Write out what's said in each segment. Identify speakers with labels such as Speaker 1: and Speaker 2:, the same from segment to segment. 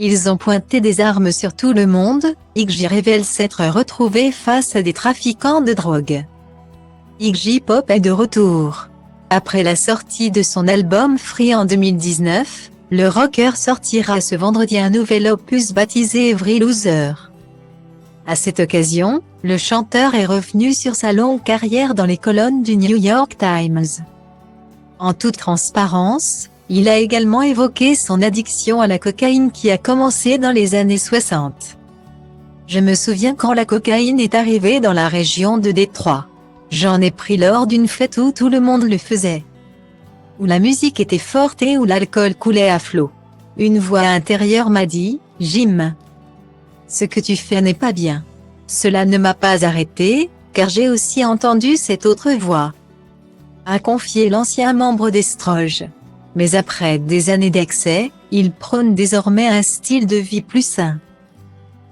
Speaker 1: Ils ont pointé des armes sur tout le monde. Iggy révèle s'être retrouvé face à des trafiquants de drogue. Iggy Pop est de retour. Après la sortie de son album Free en 2019, le rocker sortira ce vendredi un nouvel opus baptisé Every Loser. À cette occasion, le chanteur est revenu sur sa longue carrière dans les colonnes du New York Times. En toute transparence, il a également évoqué son addiction à la cocaïne qui a commencé dans les années 60. Je me souviens quand la cocaïne est arrivée dans la région de Détroit. J'en ai pris lors d'une fête où tout le monde le faisait. Où la musique était forte et où l'alcool coulait à flot. Une voix intérieure m'a dit, « Jim, ce que tu fais n'est pas bien. » Cela ne m'a pas arrêté, car j'ai aussi entendu cette autre voix. A confié l'ancien membre des Stooges. Mais après des années d'excès, il prône désormais un style de vie plus sain.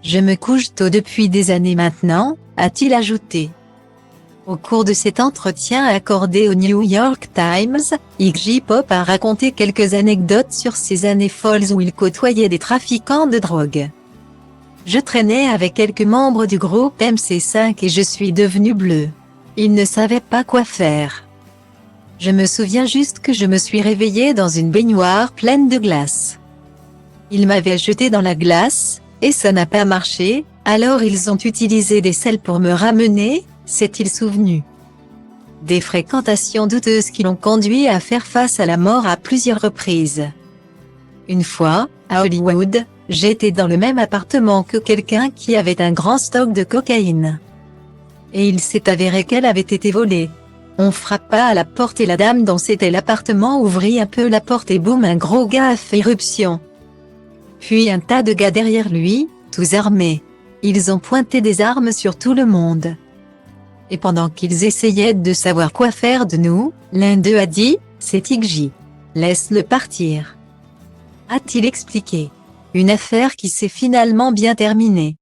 Speaker 1: Je me couche tôt depuis des années maintenant, a-t-il ajouté. Au cours de cet entretien accordé au New York Times, Iggy Pop a raconté quelques anecdotes sur ses années folles où il côtoyait des trafiquants de drogue. Je traînais avec quelques membres du groupe MC5 et je suis devenu bleu. Ils ne savaient pas quoi faire. Je me souviens juste que je me suis réveillé dans une baignoire pleine de glace. Ils m'avaient jeté dans la glace, et ça n'a pas marché, alors ils ont utilisé des sels pour me ramener, s'est-il souvenu. Des fréquentations douteuses qui l'ont conduit à faire face à la mort à plusieurs reprises. Une fois, à Hollywood, j'étais dans le même appartement que quelqu'un qui avait un grand stock de cocaïne. Et il s'est avéré qu'elle avait été volée. On frappa à la porte et la dame dont c'était l'appartement ouvrit un peu la porte et boum, un gros gars a fait irruption. Puis un tas de gars derrière lui, tous armés. Ils ont pointé des armes sur tout le monde. Et pendant qu'ils essayaient de savoir quoi faire de nous, l'un d'eux a dit, « C'est Iggy. Laisse-le partir. » A-t-il expliqué. Une affaire qui s'est finalement bien terminée.